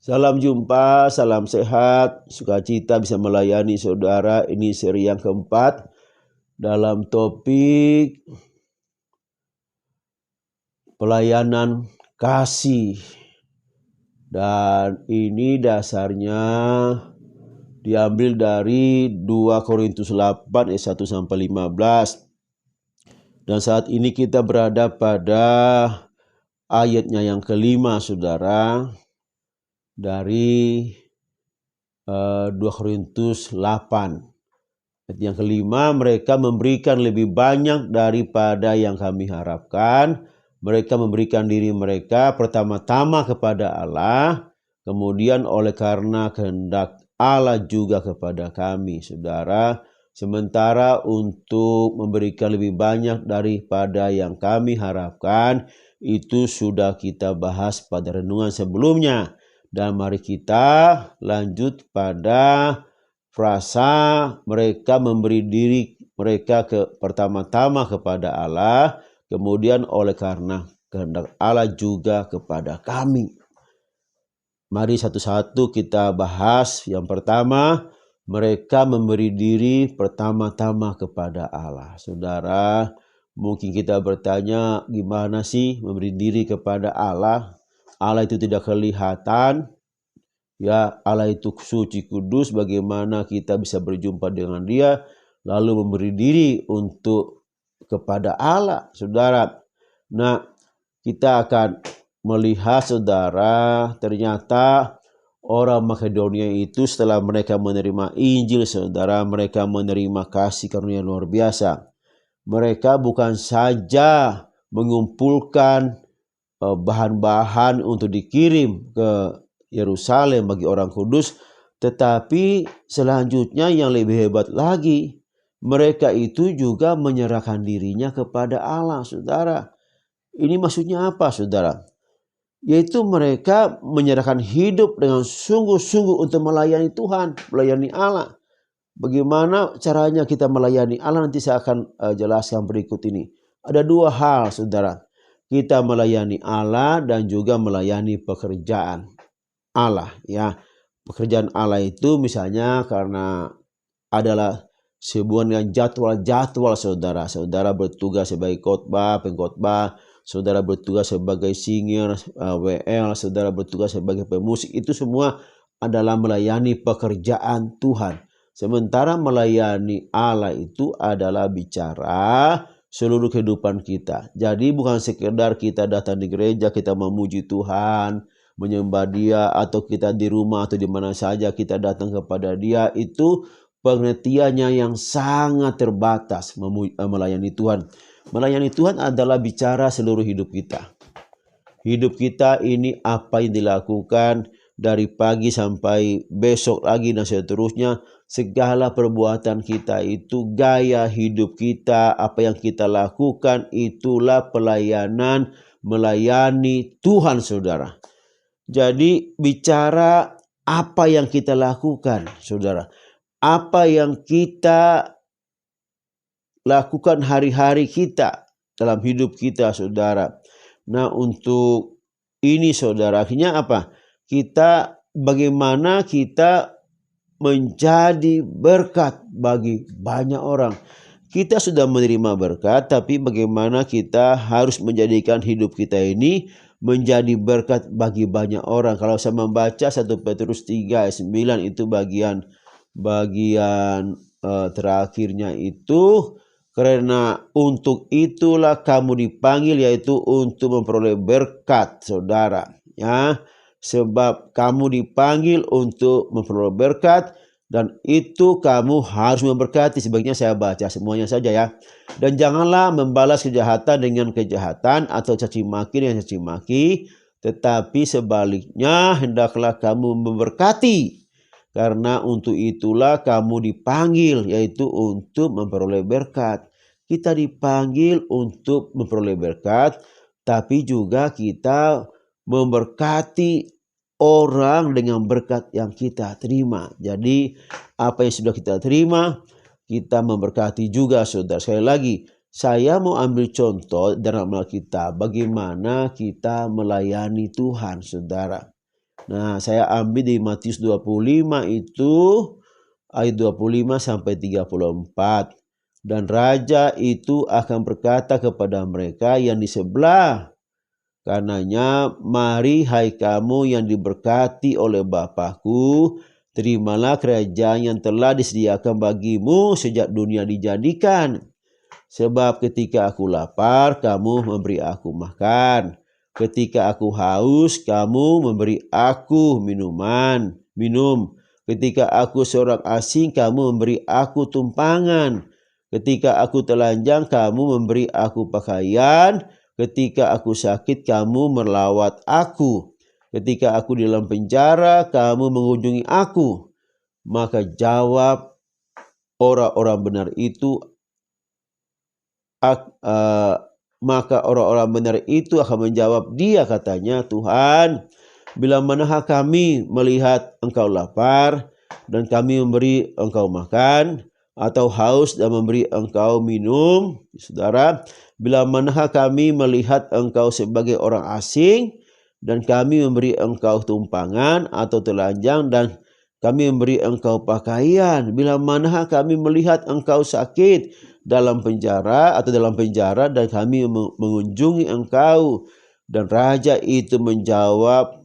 Salam jumpa, salam sehat, sukacita bisa melayani saudara. Ini seri yang keempat dalam topik pelayanan kasih. Dan ini dasarnya diambil dari 2 Korintus 8 ayat 1 sampai 15. Dan saat ini kita berada pada ayatnya yang kelima, saudara. Dari 2 Korintus 8. Yang kelima, mereka memberikan lebih banyak daripada yang kami harapkan. Mereka memberikan diri mereka pertama-tama kepada Allah, kemudian oleh karena kehendak Allah juga kepada kami, saudara. Sementara untuk memberikan lebih banyak daripada yang kami harapkan, itu sudah kita bahas pada renungan sebelumnya. Dan mari kita lanjut pada frasa mereka memberi diri mereka pertama-tama kepada Allah, kemudian oleh karena kehendak Allah juga kepada kami. Mari satu-satu kita bahas. Yang pertama, mereka memberi diri pertama-tama kepada Allah. Saudara, mungkin kita bertanya, gimana sih memberi diri kepada Allah? Allah itu tidak kelihatan. Ya, Allah itu suci kudus, bagaimana kita bisa berjumpa dengan Dia lalu memberi diri untuk kepada Allah, saudara. Nah, kita akan melihat, saudara, ternyata orang Makedonia itu setelah mereka menerima Injil, saudara, mereka menerima kasih karunia luar biasa. Mereka bukan saja mengumpulkan bahan-bahan untuk dikirim ke Yerusalem bagi orang kudus, tetapi selanjutnya yang lebih hebat lagi, mereka itu juga menyerahkan dirinya kepada Allah, saudara. Ini maksudnya apa, saudara? Yaitu mereka menyerahkan hidup dengan sungguh-sungguh untuk melayani Tuhan, melayani Allah. Bagaimana caranya kita melayani Allah, nanti saya akan jelaskan berikut ini. Ada 2 hal, saudara. Kita melayani Allah dan juga melayani pekerjaan Allah, ya. Pekerjaan Allah itu misalnya karena adalah sebuah dengan jadwal, saudara. Saudara bertugas sebagai pengkhotbah, saudara bertugas sebagai singer, WL, saudara bertugas sebagai pemusik. Itu semua adalah melayani pekerjaan Tuhan. Sementara melayani Allah itu adalah bicara seluruh kehidupan kita. Jadi bukan sekedar kita datang di gereja, kita memuji Tuhan, menyembah Dia, atau kita di rumah atau di mana saja kita datang kepada Dia. Itu pengertiannya yang sangat terbatas melayani Tuhan. Melayani Tuhan adalah bicara seluruh hidup kita. Hidup kita ini apa yang dilakukan dari pagi sampai besok lagi dan seterusnya. Segala perbuatan kita itu, gaya hidup kita, apa yang kita lakukan, itulah pelayanan, melayani Tuhan, saudara. Jadi bicara apa yang kita lakukan, saudara. Apa yang kita lakukan hari-hari kita dalam hidup kita, saudara. Nah, untuk ini, saudara, akhirnya apa? Bagaimana kita menjadi berkat bagi banyak orang. Kita sudah menerima berkat, tapi bagaimana kita harus menjadikan hidup kita ini menjadi berkat bagi banyak orang. Kalau saya membaca 1 Petrus 3 ayat 9, itu bagian terakhirnya itu, karena untuk itulah kamu dipanggil, yaitu untuk memperoleh berkat, saudara. Ya, sebab kamu dipanggil untuk memperoleh berkat, dan itu kamu harus memberkati. Sebaiknya saya baca semuanya saja, ya. Dan janganlah membalas kejahatan dengan kejahatan atau caci maki dengan caci maki, tetapi sebaliknya hendaklah kamu memberkati, karena untuk itulah kamu dipanggil, yaitu untuk memperoleh berkat. Kita dipanggil untuk memperoleh berkat, tapi juga kita memberkati orang dengan berkat yang kita terima. Jadi apa yang sudah kita terima, kita memberkati juga, saudara. Sekali lagi, saya mau ambil contoh dalam Alkitab bagaimana kita melayani Tuhan, saudara. Nah, saya ambil di Matius 25 itu ayat 25 sampai 34. Dan raja itu akan berkata kepada mereka yang di sebelah kanannya, mari hai kamu yang diberkati oleh Bapakku, terimalah kerajaan yang telah disediakan bagimu sejak dunia dijadikan. Sebab ketika aku lapar, kamu memberi aku makan. Ketika aku haus, kamu memberi aku minum. Ketika aku seorang asing, kamu memberi aku tumpangan. Ketika aku telanjang, kamu memberi aku pakaian. Ketika aku sakit, kamu merawat aku. Ketika aku di dalam penjara, kamu mengunjungi aku. Maka jawab orang-orang benar itu, maka orang-orang benar itu akan menjawab dia, katanya, Tuhan, bila manakah kami melihat engkau lapar dan kami memberi engkau makan, atau haus dan memberi engkau minum? Saudara, bila manakah kami melihat engkau sebagai orang asing dan kami memberi engkau tumpangan, atau telanjang dan kami memberi engkau pakaian? Bila manakah kami melihat engkau sakit dalam penjara dan kami mengunjungi engkau? Dan raja itu menjawab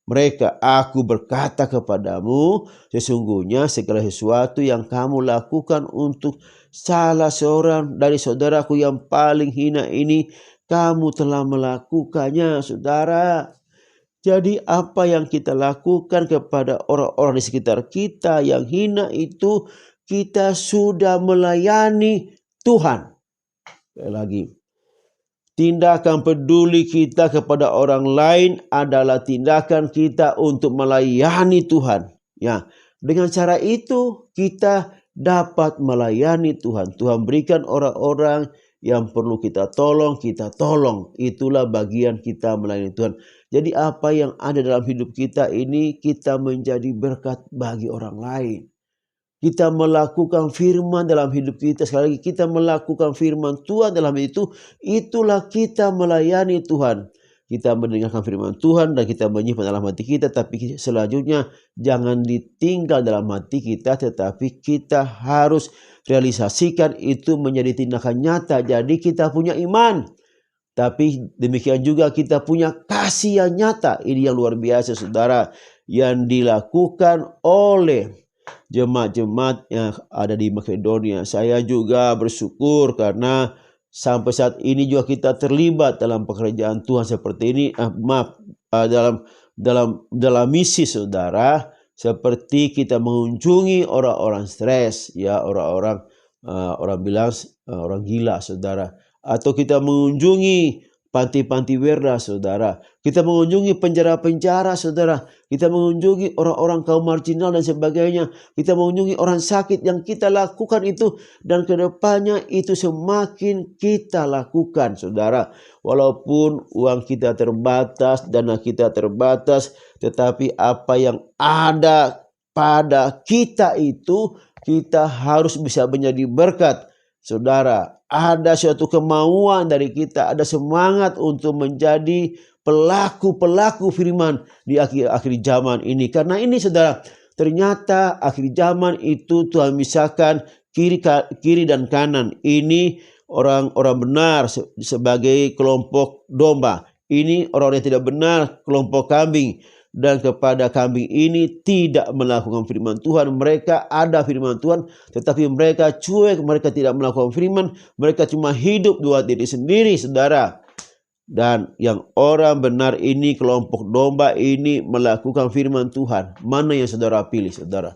mereka, aku berkata kepadamu, sesungguhnya segala sesuatu yang kamu lakukan untuk salah seorang dari saudaraku yang paling hina ini, kamu telah melakukannya, saudara. Jadi apa yang kita lakukan kepada orang-orang di sekitar kita yang hina itu, kita sudah melayani Tuhan. Sekali lagi, tindakan peduli kita kepada orang lain adalah tindakan kita untuk melayani Tuhan. Ya, dengan cara itu kita dapat melayani Tuhan. Tuhan berikan orang-orang yang perlu kita tolong, kita tolong. Itulah bagian kita melayani Tuhan. Jadi apa yang ada dalam hidup kita ini, kita menjadi berkat bagi orang lain. Kita melakukan firman dalam hidup kita. Sekali lagi, kita melakukan firman Tuhan dalam itu, itulah kita melayani Tuhan. Kita mendengarkan firman Tuhan dan kita menyimpan dalam hati kita, tapi selanjutnya jangan ditinggal dalam hati kita, tetapi kita harus realisasikan itu menjadi tindakan nyata. Jadi kita punya iman, tapi demikian juga kita punya kasih yang nyata. Ini yang luar biasa, saudara, yang dilakukan oleh jemaat-jemaat yang ada di Makedonia. Saya juga bersyukur karena sampai saat ini juga kita terlibat dalam pekerjaan Tuhan seperti ini. Dalam misi, saudara, seperti kita mengunjungi orang-orang stres, ya, orang bilang orang gila, saudara, atau kita mengunjungi panti-panti werda, saudara. Kita mengunjungi penjara-penjara, saudara. Kita mengunjungi orang-orang kaum marginal dan sebagainya. Kita mengunjungi orang sakit. Yang kita lakukan itu, dan kedepannya itu semakin kita lakukan, saudara. Walaupun uang kita terbatas, dana kita terbatas, tetapi apa yang ada pada kita itu, kita harus bisa menjadi berkat, saudara. Ada suatu kemauan dari kita, ada semangat untuk menjadi pelaku-pelaku firman di akhir zaman ini. Karena ini, saudara, ternyata akhir zaman itu Tuhan misalkan kiri dan kanan. Ini orang-orang benar sebagai kelompok domba. Ini orang yang tidak benar, kelompok kambing. Dan kepada kambing ini tidak melakukan firman Tuhan. Mereka ada firman Tuhan, tetapi mereka cuek, mereka tidak melakukan firman. Mereka cuma hidup buat diri sendiri, saudara. Dan yang orang benar ini, kelompok domba ini, melakukan firman Tuhan. Mana yang saudara pilih, saudara?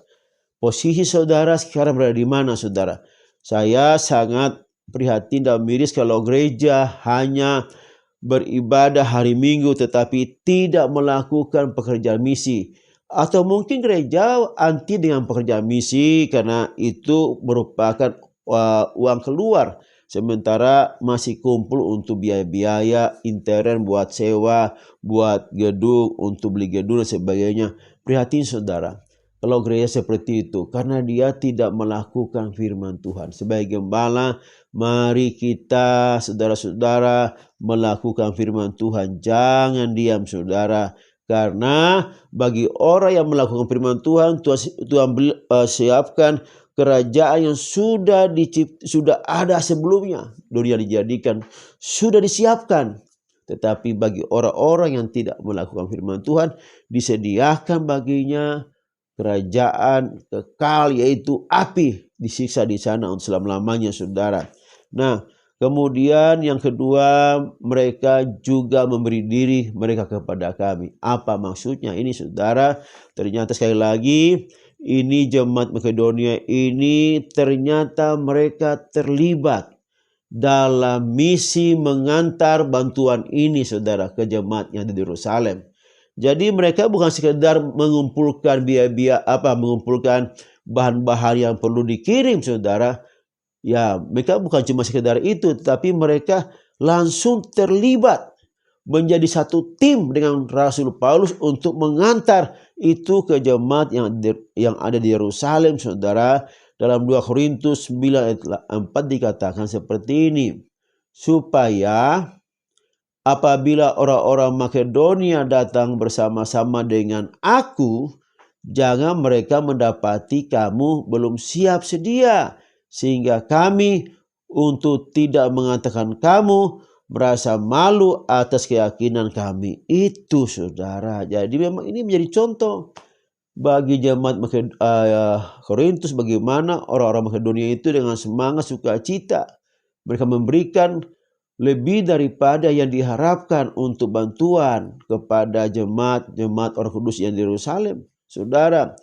Posisi saudara sekarang berada di mana, saudara? Saya sangat prihatin dan miris kalau gereja hanya beribadah hari Minggu tetapi tidak melakukan pekerjaan misi. Atau mungkin gereja anti dengan pekerjaan misi karena itu merupakan uang keluar, sementara masih kumpul untuk biaya-biaya intern, buat sewa, buat gedung, untuk beli gedung dan sebagainya. Prihatin, saudara, kalau gereja seperti itu, karena dia tidak melakukan firman Tuhan. Sebagai gembala, mari kita, saudara-saudara, melakukan firman Tuhan. Jangan diam, saudara. Karena bagi orang yang melakukan firman Tuhan, Tuhan siapkan kerajaan yang sudah ada sebelumnya. Dunia dijadikan, sudah disiapkan. Tetapi bagi orang-orang yang tidak melakukan firman Tuhan, disediakan baginya kerajaan kekal, yaitu api, disiksa di sana untuk selama-lamanya, saudara. Nah, kemudian yang kedua, mereka juga memberi diri mereka kepada kami. Apa maksudnya ini, saudara? Ternyata sekali lagi, ini jemaat Makedonia ini ternyata mereka terlibat dalam misi mengantar bantuan ini, saudara, ke jemaatnya di Yerusalem. Jadi mereka bukan sekedar mengumpulkan mengumpulkan bahan-bahan yang perlu dikirim, saudara. Ya, mereka bukan cuma sekedar itu, tetapi mereka langsung terlibat menjadi satu tim dengan Rasul Paulus untuk mengantar itu ke jemaat yang ada di Yerusalem, saudara. Dalam 2 Korintus 9 ayat 4 dikatakan seperti ini, supaya apabila orang-orang Makedonia datang bersama-sama dengan aku, jangan mereka mendapati kamu belum siap sedia, sehingga kami untuk tidak mengatakan kamu merasa malu atas keyakinan kami itu, saudara. Jadi memang ini menjadi contoh bagi jemaat Korintus, bagaimana orang-orang Makedonia itu dengan semangat sukacita mereka memberikan lebih daripada yang diharapkan untuk bantuan kepada jemaat orang kudus yang di Yerusalem. Saudara,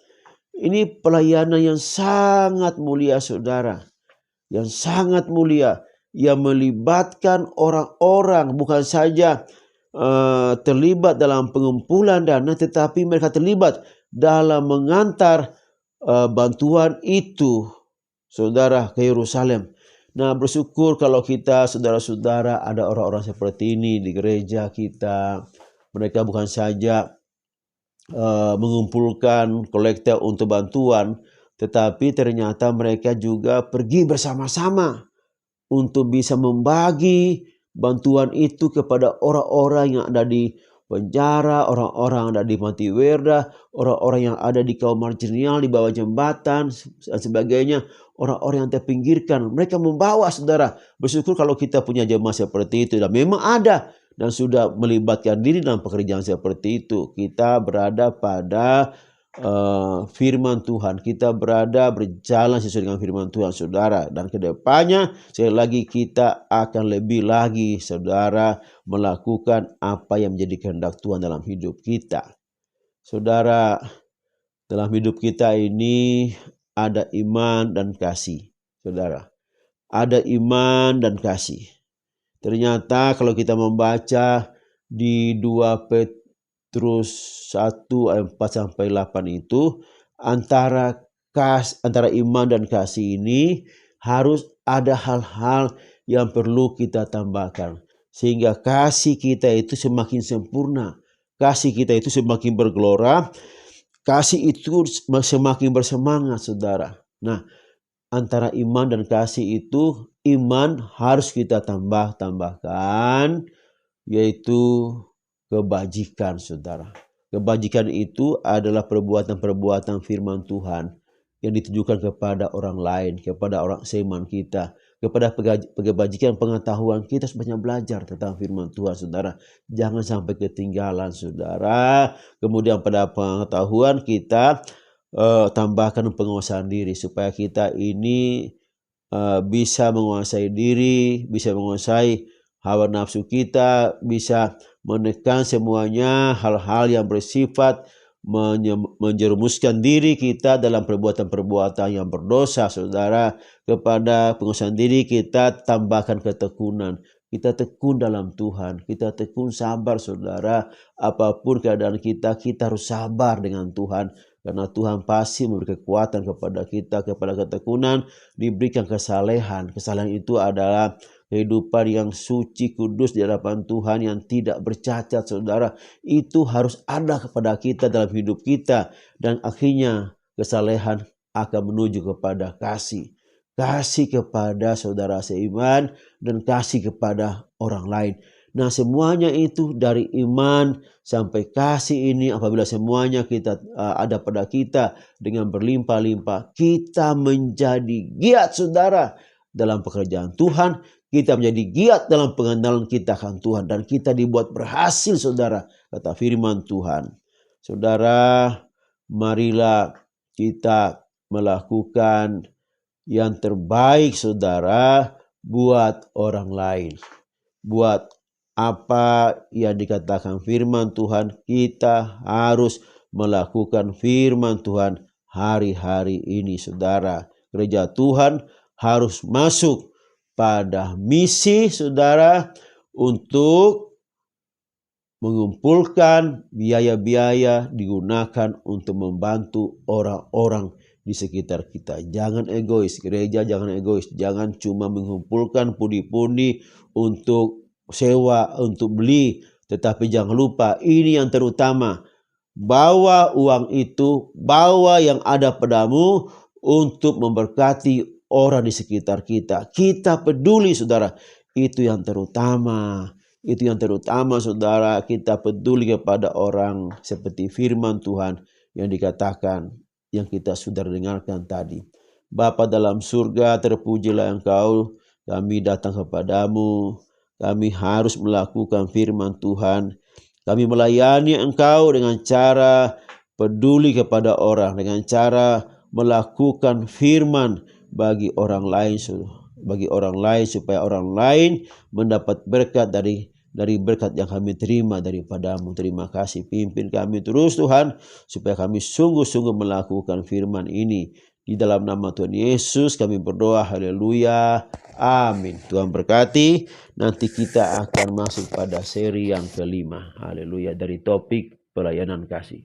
ini pelayanan yang sangat mulia, saudara. Yang sangat mulia, yang melibatkan orang-orang, bukan saja terlibat dalam pengumpulan dana, tetapi mereka terlibat dalam mengantar bantuan itu, saudara, ke Yerusalem. Nah, bersyukur kalau kita, saudara-saudara, ada orang-orang seperti ini di gereja kita. Mereka bukan saja mengumpulkan kolekte untuk bantuan, tetapi ternyata mereka juga pergi bersama-sama untuk bisa membagi bantuan itu kepada orang-orang yang ada di penjara, orang-orang yang ada di Mantiwerda, orang-orang yang ada di kaum marginal, di bawah jembatan dan sebagainya, orang-orang yang terpinggirkan. Mereka membawa, saudara. Bersyukur kalau kita punya jemaah seperti itu, dan memang ada dan sudah melibatkan diri dalam pekerjaan seperti itu. Kita berada pada firman Tuhan, kita berjalan sesuai dengan firman Tuhan, saudara. Dan kedepannya sekali lagi kita akan lebih lagi, saudara, melakukan apa yang menjadi kehendak Tuhan dalam hidup kita. Saudara, dalam hidup kita ini ada iman dan kasih, saudara. Ada iman dan kasih. Ternyata kalau kita membaca di 2 Petrus 1 ayat 4-8 itu, antara iman dan kasih ini harus ada hal-hal yang perlu kita tambahkan, sehingga kasih kita itu semakin sempurna, kasih kita itu semakin bergelora, kasih itu semakin bersemangat, saudara. Nah, antara iman dan kasih itu, iman harus kita tambahkan, yaitu kebajikan, saudara. Kebajikan itu adalah perbuatan-perbuatan firman Tuhan yang ditujukan kepada orang lain, kepada orang seiman kita, kepada kebajikan pengetahuan. Kita sebanyak belajar tentang firman Tuhan, saudara. Jangan sampai ketinggalan, saudara. Kemudian pada pengetahuan kita tambahkan penguasaan diri, supaya kita ini bisa menguasai diri, bisa menguasai hawa nafsu kita, bisa menekan semuanya hal-hal yang bersifat menjerumuskan diri kita dalam perbuatan-perbuatan yang berdosa, saudara. Kepada penguasaan diri kita tambahkan ketekunan. Kita tekun dalam Tuhan, kita tekun sabar, saudara. Apapun keadaan kita harus sabar dengan Tuhan. Karena Tuhan pasti memberi kekuatan kepada kita, kepada ketekunan, diberikan kesalehan. Kesalehan itu adalah kehidupan yang suci, kudus di hadapan Tuhan, yang tidak bercacat, saudara. Itu harus ada kepada kita dalam hidup kita. Dan akhirnya kesalehan akan menuju kepada kasih. Kasih kepada saudara seiman dan kasih kepada orang lain. Nah, semuanya itu dari iman sampai kasih ini, apabila semuanya kita ada pada kita dengan berlimpah-limpah, kita menjadi giat saudara dalam pekerjaan Tuhan, kita menjadi giat dalam pengenalan kita akan Tuhan, dan kita dibuat berhasil saudara, kata firman Tuhan. Saudara, marilah kita melakukan yang terbaik saudara buat orang lain. Buat apa yang dikatakan firman Tuhan, kita harus melakukan firman Tuhan hari-hari ini saudara. Gereja Tuhan harus masuk pada misi saudara untuk mengumpulkan biaya-biaya digunakan untuk membantu orang-orang di sekitar kita. Jangan egois, gereja jangan egois. Jangan cuma mengumpulkan pundi-pundi untuk sewa, untuk beli. Tetapi jangan lupa, ini yang terutama. Bawa uang itu, bawa yang ada padamu untuk memberkati orang di sekitar kita. Kita peduli saudara, itu yang terutama. Itu yang terutama saudara, kita peduli kepada orang seperti firman Tuhan yang dikatakan, yang kita sudah dengarkan tadi. Bapa dalam surga, terpujilah Engkau, kami datang kepadamu, kami harus melakukan firman Tuhan. Kami melayani Engkau dengan cara peduli kepada orang, dengan cara melakukan firman bagi orang lain, supaya orang lain mendapat berkat dari berkat yang kami terima daripadamu. Terima kasih, pimpin kami terus Tuhan, supaya kami sungguh-sungguh melakukan firman ini. Di dalam nama Tuhan Yesus kami berdoa, haleluya, amin. Tuhan berkati. Nanti kita akan masuk pada seri yang kelima, haleluya, dari topik pelayanan kasih.